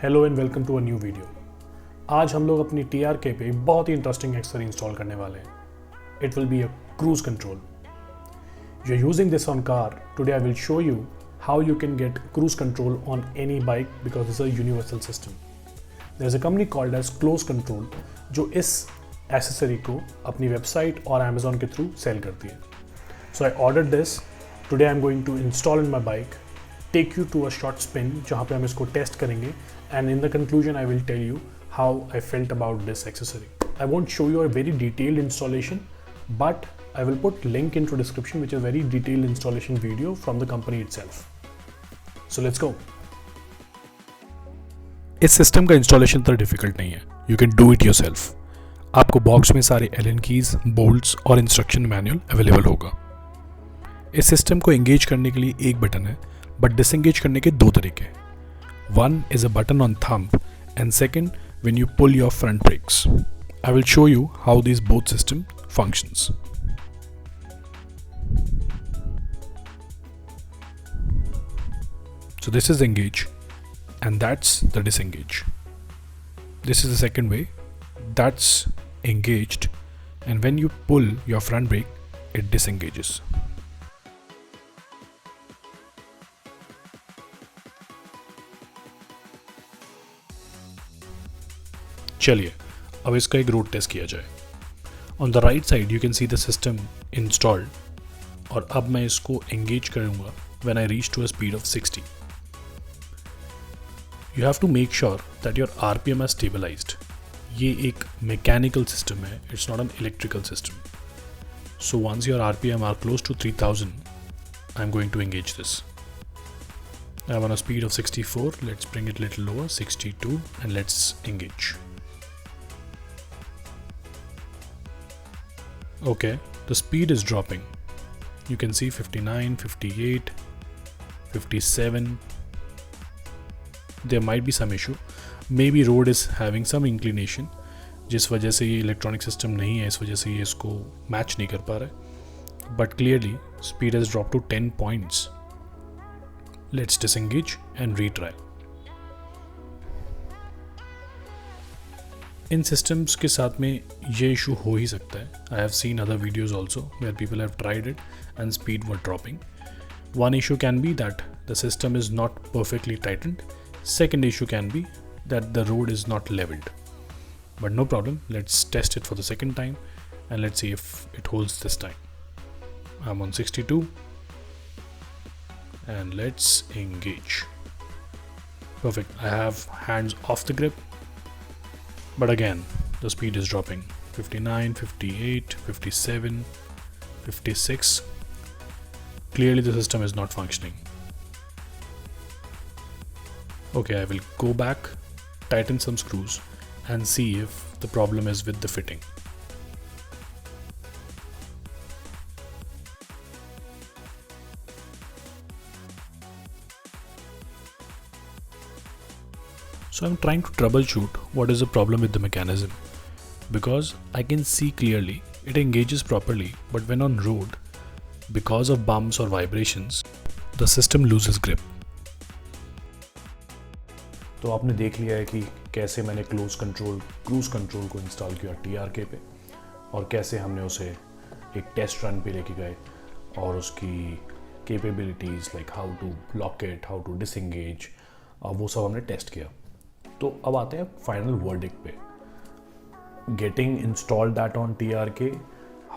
Hello and welcome to a new video. आज हम लोग अपनी TRK पे एक बहुत ही इंटरेस्टिंग एक्सेसरी इंस्टॉल करने वाले हैं। It will be a cruise control. You are using this on car. Today I will show you how you can get cruise control on any bike because it's a universal system. There is a company called as close control जो इस accessory को अपनी website और Amazon के through sell करती है। So I order this. Today I am going to install in my bike, take you to a short spin जहाँ पे हम इसको टेस्ट करेंगे, and in the conclusion I will tell you how I felt about this accessory. I won't show you a very detailed installation, but I will put link into description which is a very detailed installation video from the company itself. So let's go. इस system का installation इतना difficult नहीं है, you can do it yourself. आपको box में सारे Elon keys, bolts और instruction manual available होगा। इस सिस्टम को एंगेज करने के लिए एक बटन है, बट डिसएंगेज करने के दो तरीके हैं। One is a button on thumb and second when you pull your front brakes. I will show you how these both system functions. So this is engage and that's the disengage. This is the second way, that's engaged, and when you pull your front brake it disengages. चलिए अब इसका एक road test किया जाए। On the right side you can see the system installed, और अब मैं इसको एंगेज करूँगा when I reach to a speed of 60। You have to make sure that your RPM is stabilised. ये एक मैकेनिकल सिस्टम है, it's not an electrical system. So once your RPM are close to 3000 I am going to engage this. I am on a speed of 64, let's bring it a little lower, 62, and let's engage. Okay, the speed is dropping. You can see 59, 58, 57. There might be some issue. Maybe road is having some inclination, जिस वजह से ये electronic system नहीं है, इस वजह से ये इसको मैच नहीं कर पा रहा है। But clearly, speed has dropped to 10 points. Let's disengage and retry. इन सिस्टम्स के साथ में ये इशू हो ही सकता है। I have seen other videos also where people have tried it and speed were dropping. One issue can be that the system is not perfectly tightened. Second issue can be that the road is not levelled. But no problem, let's test it for the second time and let's see if it holds this time. I am on 62 and let's engage. Perfect. I have hands off the grip, but again the speed is dropping. 59, 58, 57, 56. Clearly the system is not functioning. Okay, I will go back, tighten some screws and see if the problem is with the fitting. So I'm trying to troubleshoot what is the problem with the mechanism, because I can see clearly it engages properly, but when on road, because of bumps or vibrations, the system loses grip. तो आपने देख लिया है कि कैसे मैंने cruise control को install किया TRK पे, और कैसे हमने उसे एक टेस्ट रन पे लेके गए और उसकी capabilities like how to block it, how to disengage, वो सब हमने टेस्ट किया। तो अब आते हैं फाइनल वर्डिक्ट पे। Getting installed that on TRK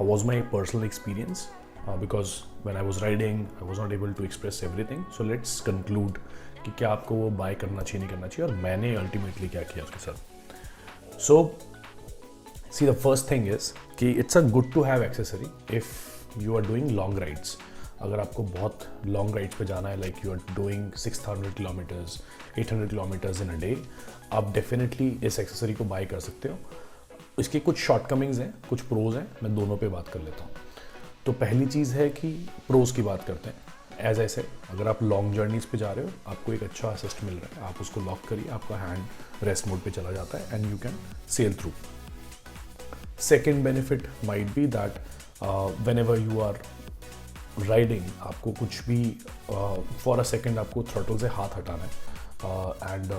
was my personal experience, because when I was riding I was not able to express everything. So let's conclude कि क्या आपको वो बाय करना चाहिए, नहीं करना चाहिए, और मैंने अल्टीमेटली क्या किया उसके साथ। So see the first thing is कि it's a good to have accessory if you are doing long rides. अगर आपको बहुत लॉन्ग राइड्स पे जाना है, like you are doing 600 kilometres, 800 kilometres in a day, आप डेफिनेटली इस एक्सेसरी को बाय कर सकते हो। इसके कुछ शॉर्टकमिंग्स हैं, कुछ प्रोज हैं, मैं दोनों पे बात कर लेता हूँ। तो पहली चीज़ है कि प्रोज की बात करते हैं। एज आई सेड, अगर आप लॉन्ग जर्नीज पे जा रहे हो, आपको एक अच्छा असिस्ट मिल रहा है, आप उसको लॉक करिए, आपका हैंड रेस्ट मोड पे चला जाता है and you can sail through. Second benefit might be that whenever you are riding, आपको कुछ भी फॉर अ सेकेंड आपको थ्रॉटल से हाथ हटाना है and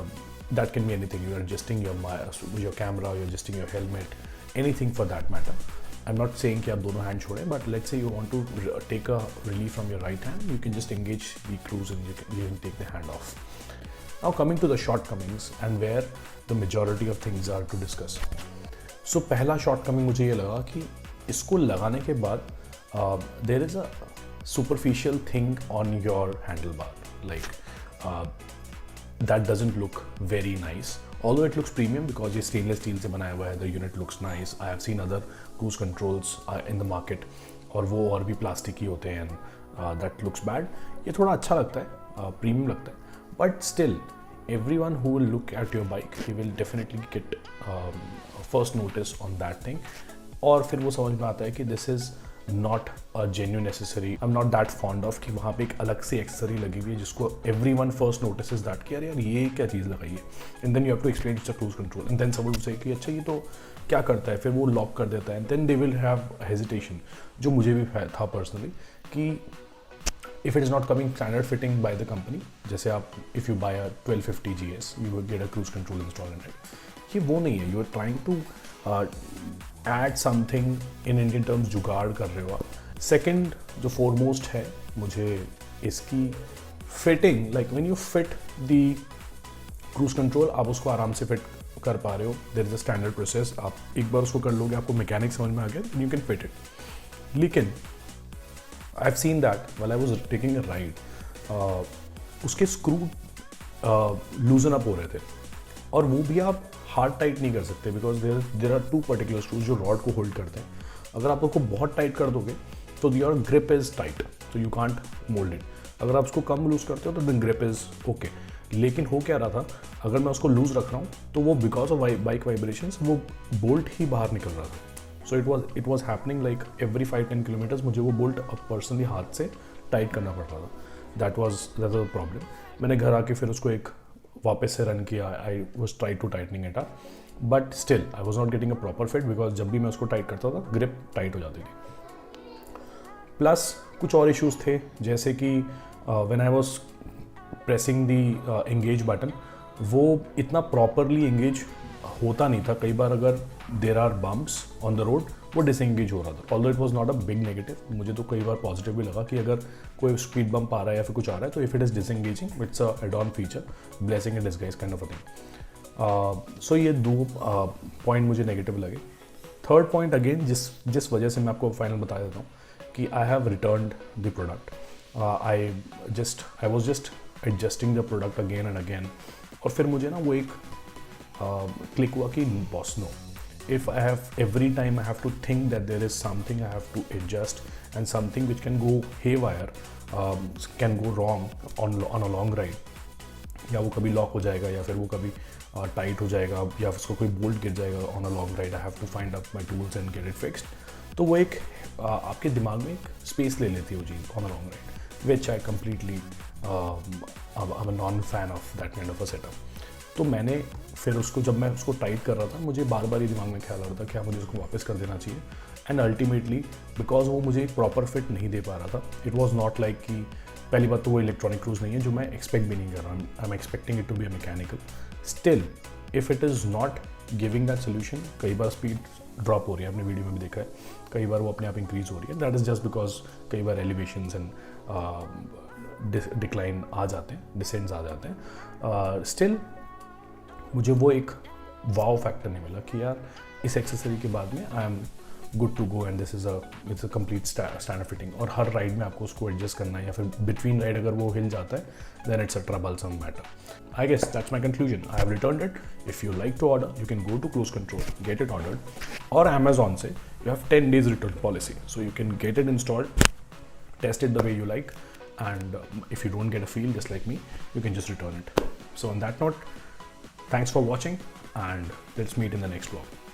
that can be anything. You're adjusting your camera, you're adjusting your helmet, anything for that matter. I'm not saying कि आप दोनों hand छोड़ें, but let's say you want to take a relief from your right hand, you can just engage the cruise and you can take the hand off. Now coming to the shortcomings and where the majority of things are to discuss. So पहला shortcoming मुझे ये लगा कि इसको लगाने के बाद there is a superficial thing on your handlebar, like that doesn't look very nice. Although it looks premium because ये stainless steel से बनाया हुआ है, the unit looks nice. I have seen other cruise controls in the market और वो और भी plastic ही होते हैं, that looks bad. ये थोड़ा अच्छा लगता है, premium लगता है, but still everyone who will look at your bike, he will definitely get first notice on that thing. और फिर वो समझ में आता है कि this is not a genuine accessory. I'm not that fond of कि वहाँ पे एक अलग से एक्सेसरी लगी हुई है जिसको everyone first notices that कि यार ये क्या चीज़ लगाई है, and then you have to explain it's a cruise control, and then someone will say कि अच्छा ये तो क्या करता है, फिर वो लॉक कर देता है, and then they will have hesitation, जो मुझे भी था personally कि if it is not coming standard fitting by the company, जैसे आप if you buy a 1250 GS you will get a cruise control installed in it, ये वो नहीं है. You are trying to add something in Indian terms, जुगाड़ कर रहे हो आप. Second जो foremost है मुझे इसकी fitting, like when you fit the cruise control आप उसको आराम से fit कर पा रहे हो. There is a standard process, आप एक बार उसको कर लोगे, आपको मैकेनिक समझ में आ गया, you can fit it. लेकिन I've seen that while I was taking a ride, उसके screw loosen up हो रहे थे और वो भी आप हार्ड टाइट नहीं कर सकते because there are two particular screws जो रॉड को होल्ड करते हैं. अगर आप उसको बहुत टाइट कर दोगे तो योर ग्रिप इज टाइट, तो यू कांट मोल्ड इट. अगर आप उसको कम लूज करते हो तो देन ग्रिप इज ओके. लेकिन हो क्या रहा था, अगर मैं उसको लूज रख रहा हूँ तो वो बिकॉज ऑफ बाइक वाइब्रेशंस वो बोल्ट ही बाहर निकल रहा था. So it was happening like every 5-10 kilometres मुझे वो बोल्ट पर्सनली हाथ से टाइट करना पड़ रहा था. That was the problem. मैंने घर आके फिर उसको एक वापस से रन किया. I was try to tightening it up, but still I was not getting a proper fit because जब भी मैं उसको टाइट करता था ग्रिप टाइट हो जाती थी. प्लस कुछ और इश्यूज थे जैसे कि when I was pressing the engage button वो इतना प्रॉपरली एंगेज होता नहीं था. कई बार अगर there are bumps on the road वो डिसएंगेज हो रहा था. Although it was not a big negative, मुझे तो कई बार पॉजिटिव भी लगा कि अगर कोई स्पीड बम्प आ रहा है या फिर कुछ आ रहा है तो if it is disengaging it's a add on feature, blessing in disguise kind of a thing. So ये दो पॉइंट मुझे नेगेटिव लगे. थर्ड पॉइंट अगेन जिस वजह से मैं आपको फाइनल बता देता हूँ कि I have returned the product. I was just adjusting the product again and again और फिर मुझे ना वो एक क्लिक हुआ कि boss no, if I have every time I have to think that there is something I have to adjust and something which can go haywire, can go wrong on a long ride, या वो कभी lock हो जाएगा या फिर वो कभी tight हो जाएगा या उसको कोई बोल्ट गिर जाएगा on a long ride, I have to find up my tools and get it fixed. तो वो एक आपके दिमाग में एक स्पेस ले लेती है वो चीज़ on a long ride, which I completely I am non fan of that kind of a setup. तो मैंने फिर उसको जब मैं उसको टाइट कर रहा था मुझे बार बार ये दिमाग में ख्याल आ रहा था क्या मुझे उसको वापस कर देना चाहिए. एंड अल्टीमेटली बिकॉज वो मुझे प्रॉपर फिट नहीं दे पा रहा था, इट वॉज नॉट लाइक कि पहली बात तो वो इलेक्ट्रॉनिक क्रूज नहीं है जो मैं एक्सपेक्ट भी नहीं कर रहा. I am expecting it to be a mechanical. Still if it is not giving that solution, कई बार स्पीड ड्रॉप हो रही है, आपने वीडियो में भी देखा है, कई बार वो अपने आप इंक्रीज हो रही है. दैट इज़ जस्ट बिकॉज कई बार एलिवेशंस एंड डिक्लाइन आ जाते हैं, डिसेंड्स आ जाते हैं. स्टिल मुझे वो एक वाव फैक्टर नहीं मिला कि यार इस एक्सेसरी के बाद में I am good to go and this is it's a complete standard fitting. और हर राइड में आपको उसको एडजस्ट करना है या फिर बिटवीन राइड अगर वो हिल जाता है then it's a troublesome matter. I guess that's my conclusion. I have returned it. If you like to order you can go to cruise control, get it ordered, और अमेजॉन से you have 10 days return policy, so you can get it installed, test it the way you like, and if you don't get a feel just like me you can just return it. So on that note, thanks for watching and let's meet in the next vlog.